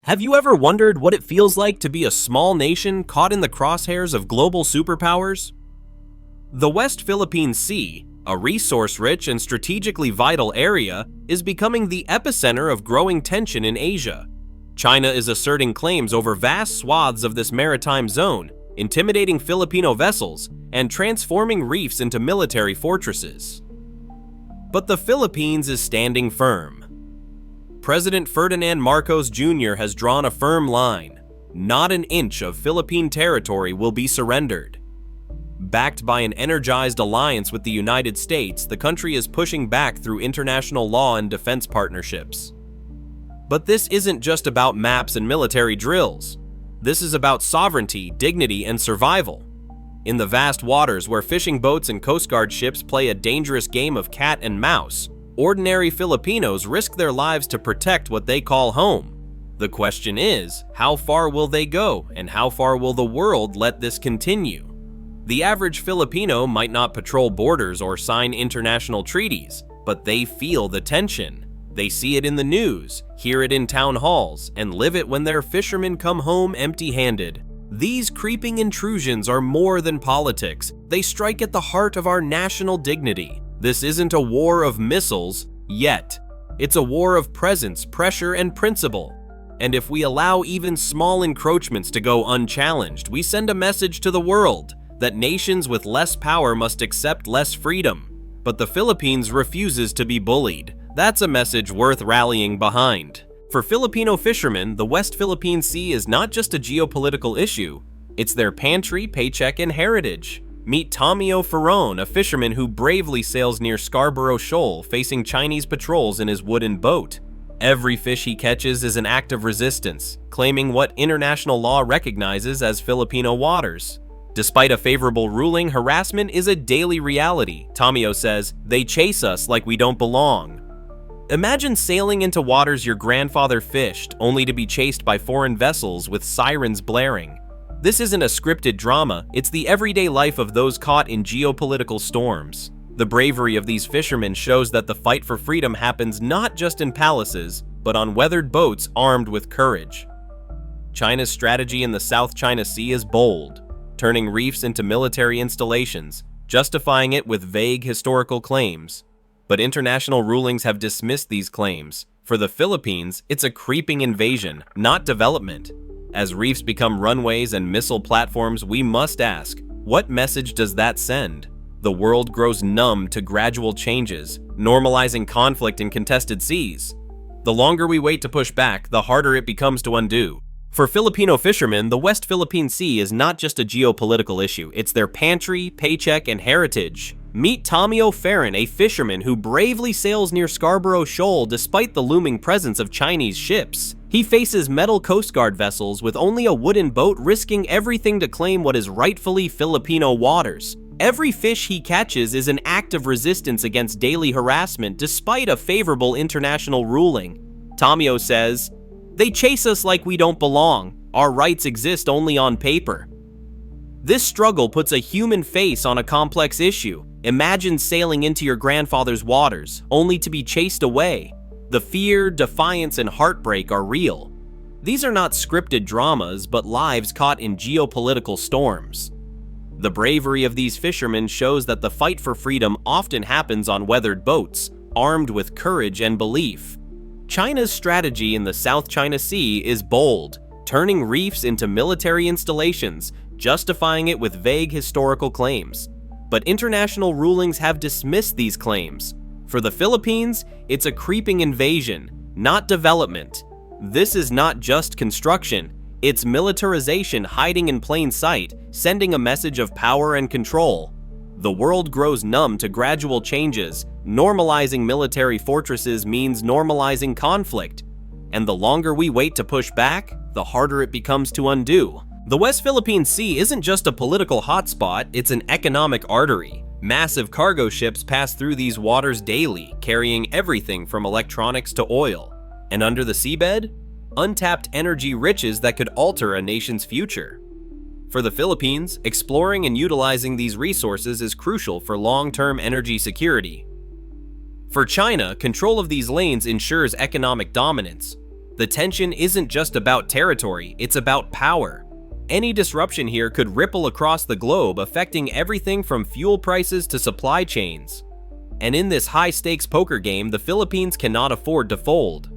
Have you ever wondered what it feels like to be a small nation caught in the crosshairs of global superpowers? The West Philippine Sea, a resource-rich and strategically vital area, is becoming the epicenter of growing tension in Asia. China is asserting claims over vast swaths of this maritime zone, intimidating Filipino vessels and transforming reefs into military fortresses. But the Philippines is standing firm. President Ferdinand Marcos Jr. has drawn a firm line. Not an inch of Philippine territory will be surrendered. Backed by an energized alliance with the United States, the country is pushing back through international law and defense partnerships. But this isn't just about maps and military drills. This is about sovereignty, dignity, and survival. In the vast waters where fishing boats and Coast Guard ships play a dangerous game of cat and mouse, ordinary Filipinos risk their lives to protect what they call home. The question is, how far will they go, and how far will the world let this continue? The average Filipino might not patrol borders or sign international treaties, but they feel the tension. They see it in the news, hear it in town halls, and live it when their fishermen come home empty-handed. These creeping intrusions are more than politics. They strike at the heart of our national dignity. This isn't a war of missiles, yet. It's a war of presence, pressure, and principle. And if we allow even small encroachments to go unchallenged, we send a message to the world that nations with less power must accept less freedom. But the Philippines refuses to be bullied. That's a message worth rallying behind. For Filipino fishermen, the West Philippine Sea is not just a geopolitical issue. It's their pantry, paycheck, and heritage. Meet Tomio Ferron, a fisherman who bravely sails near Scarborough Shoal, facing Chinese patrols in his wooden boat. Every fish he catches is an act of resistance, claiming what international law recognizes as Filipino waters. Despite a favorable ruling, harassment is a daily reality. Tomio says, "They chase us like we don't belong." Imagine sailing into waters your grandfather fished, only to be chased by foreign vessels with sirens blaring. This isn't a scripted drama, it's the everyday life of those caught in geopolitical storms. The bravery of these fishermen shows that the fight for freedom happens not just in palaces, but on weathered boats armed with courage. China's strategy in the South China Sea is bold, turning reefs into military installations, justifying it with vague historical claims. But international rulings have dismissed these claims. For the Philippines, it's a creeping invasion, not development. As reefs become runways and missile platforms, we must ask, what message does that send? The world grows numb to gradual changes, normalizing conflict in contested seas. The longer we wait to push back, the harder it becomes to undo. For Filipino fishermen, the West Philippine Sea is not just a geopolitical issue, it's their pantry, paycheck, and heritage. Meet Tomio Ferron, a fisherman who bravely sails near Scarborough Shoal despite the looming presence of Chinese ships. He faces metal Coast Guard vessels with only a wooden boat, risking everything to claim what is rightfully Filipino waters. Every fish he catches is an act of resistance against daily harassment despite a favorable international ruling. Tomio says, "They chase us like we don't belong. Our rights exist only on paper." This struggle puts a human face on a complex issue. Imagine sailing into your grandfather's waters, only to be chased away. The fear, defiance, and heartbreak are real. These are not scripted dramas, but lives caught in geopolitical storms. The bravery of these fishermen shows that the fight for freedom often happens on weathered boats, armed with courage and belief. China's strategy in the South China Sea is bold, turning reefs into military installations, justifying it with vague historical claims. But international rulings have dismissed these claims. For the Philippines, it's a creeping invasion, not development. This is not just construction, it's militarization hiding in plain sight, sending a message of power and control. The world grows numb to gradual changes. Normalizing military fortresses means normalizing conflict. And the longer we wait to push back, the harder it becomes to undo. The West Philippine Sea isn't just a political hotspot, it's an economic artery. Massive cargo ships pass through these waters daily, carrying everything from electronics to oil. And under the seabed, untapped energy riches that could alter a nation's future. For the Philippines, exploring and utilizing these resources is crucial for long-term energy security. For China, control of these lanes ensures economic dominance. The tension isn't just about territory, it's about power. Any disruption here could ripple across the globe, affecting everything from fuel prices to supply chains. And in this high-stakes poker game, the Philippines cannot afford to fold.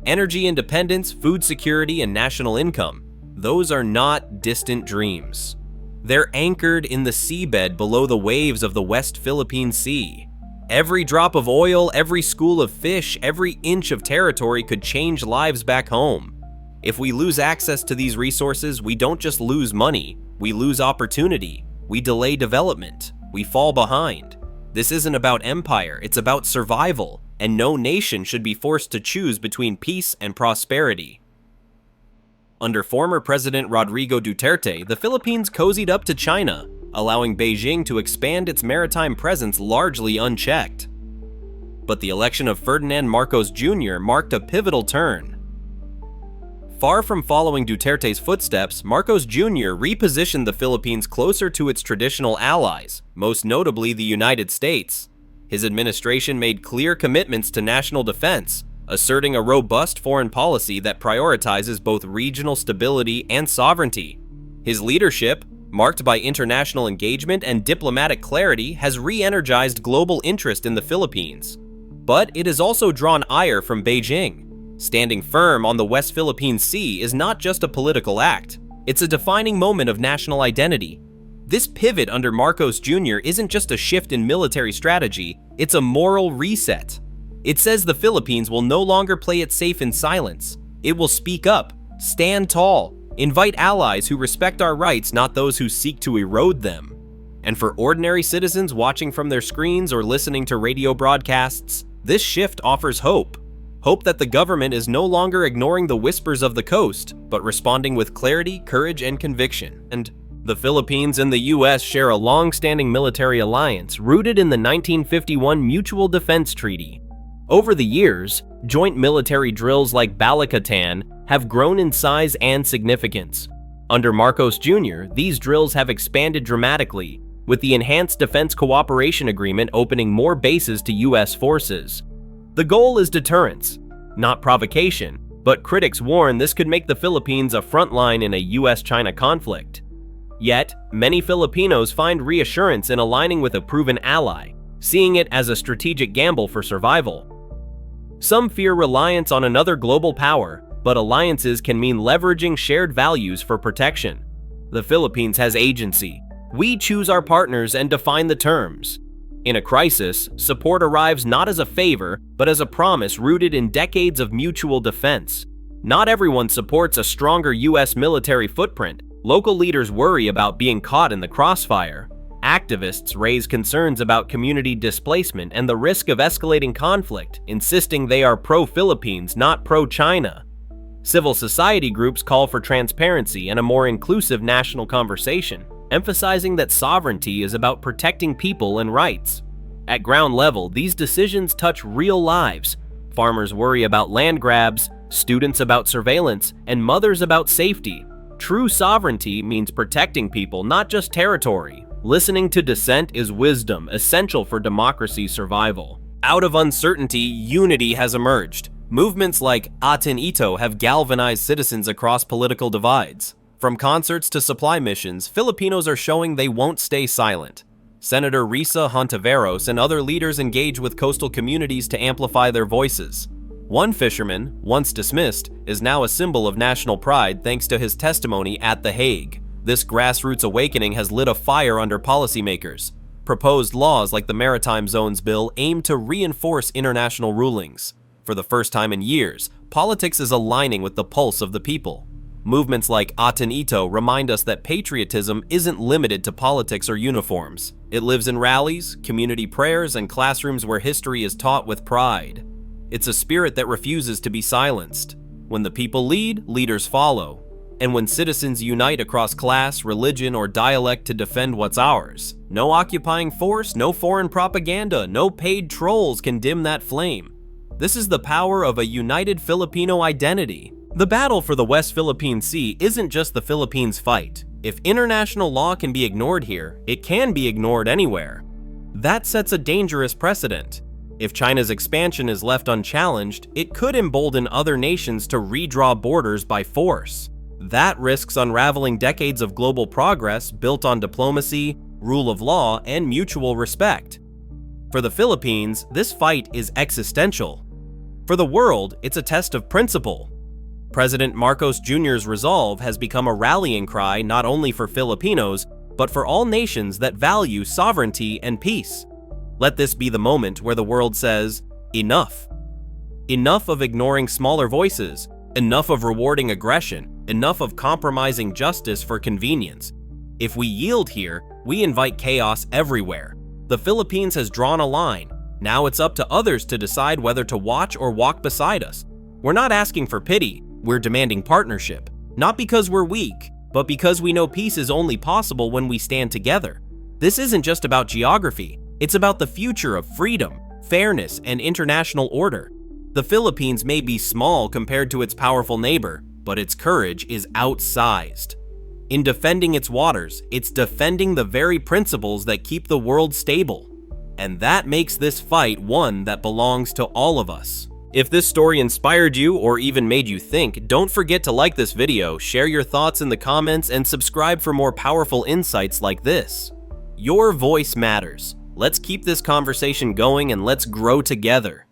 Energy independence, food security, and national income, those are not distant dreams. They're anchored in the seabed below the waves of the West Philippine Sea. Every drop of oil, every school of fish, every inch of territory could change lives back home. If we lose access to these resources, we don't just lose money, we lose opportunity, we delay development, we fall behind. This isn't about empire, it's about survival, and no nation should be forced to choose between peace and prosperity. Under former President Rodrigo Duterte, the Philippines cozied up to China, allowing Beijing to expand its maritime presence largely unchecked. But the election of Ferdinand Marcos Jr. marked a pivotal turn. Far from following Duterte's footsteps, Marcos Jr. repositioned the Philippines closer to its traditional allies, most notably the United States. His administration made clear commitments to national defense, asserting a robust foreign policy that prioritizes both regional stability and sovereignty. His leadership, marked by international engagement and diplomatic clarity, has re-energized global interest in the Philippines. But it has also drawn ire from Beijing. Standing firm on the West Philippine Sea is not just a political act, it's a defining moment of national identity. This pivot under Marcos Jr. isn't just a shift in military strategy, it's a moral reset. It says the Philippines will no longer play it safe in silence. It will speak up, stand tall, invite allies who respect our rights, not those who seek to erode them. And for ordinary citizens watching from their screens or listening to radio broadcasts, this shift offers hope. Hope that the government is no longer ignoring the whispers of the coast, but responding with clarity, courage, and conviction. And the Philippines and the US share a long-standing military alliance rooted in the 1951 Mutual Defense Treaty. Over the years, joint military drills like Balikatan have grown in size and significance. Under Marcos Jr., these drills have expanded dramatically, with the Enhanced Defense Cooperation Agreement opening more bases to US forces. The goal is deterrence, not provocation, but critics warn this could make the Philippines a front line in a US-China conflict. Yet, many Filipinos find reassurance in aligning with a proven ally, seeing it as a strategic gamble for survival. Some fear reliance on another global power, but alliances can mean leveraging shared values for protection. The Philippines has agency. We choose our partners and define the terms. In a crisis, support arrives not as a favor, but as a promise rooted in decades of mutual defense. Not everyone supports a stronger US military footprint. Local leaders worry about being caught in the crossfire. Activists raise concerns about community displacement and the risk of escalating conflict, insisting they are pro-Philippines, not pro-China. Civil society groups call for transparency and a more inclusive national conversation, emphasizing that sovereignty is about protecting people and rights. At ground level, these decisions touch real lives. Farmers worry about land grabs, students about surveillance, and mothers about safety. True sovereignty means protecting people, not just territory. Listening to dissent is wisdom, essential for democracy's survival. Out of uncertainty, unity has emerged. Movements like Atin Ito have galvanized citizens across political divides. From concerts to supply missions, Filipinos are showing they won't stay silent. Senator Risa Hontiveros and other leaders engage with coastal communities to amplify their voices. One fisherman, once dismissed, is now a symbol of national pride thanks to his testimony at The Hague. This grassroots awakening has lit a fire under policymakers. Proposed laws like the Maritime Zones Bill aim to reinforce international rulings. For the first time in years, politics is aligning with the pulse of the people. Movements like Atin Ito remind us that patriotism isn't limited to politics or uniforms. It lives in rallies, community prayers, and classrooms where history is taught with pride. It's a spirit that refuses to be silenced. When the people lead, leaders follow. And when citizens unite across class, religion, or dialect to defend what's ours, no occupying force, no foreign propaganda, no paid trolls can dim that flame. This is the power of a united Filipino identity. The battle for the West Philippine Sea isn't just the Philippines' fight. If international law can be ignored here, it can be ignored anywhere. That sets a dangerous precedent. If China's expansion is left unchallenged, it could embolden other nations to redraw borders by force. That risks unraveling decades of global progress built on diplomacy, rule of law, and mutual respect. For the Philippines, this fight is existential. For the world, it's a test of principle. President Marcos Jr.'s resolve has become a rallying cry not only for Filipinos, but for all nations that value sovereignty and peace. Let this be the moment where the world says, enough. Enough of ignoring smaller voices, enough of rewarding aggression, enough of compromising justice for convenience. If we yield here, we invite chaos everywhere. The Philippines has drawn a line. Now it's up to others to decide whether to watch or walk beside us. We're not asking for pity, we're demanding partnership. Not because we're weak, but because we know peace is only possible when we stand together. This isn't just about geography, it's about the future of freedom, fairness, and international order. The Philippines may be small compared to its powerful neighbor, but its courage is outsized. In defending its waters, it's defending the very principles that keep the world stable. And that makes this fight one that belongs to all of us. If this story inspired you or even made you think, don't forget to like this video, share your thoughts in the comments, and subscribe for more powerful insights like this. Your voice matters. Let's keep this conversation going and let's grow together.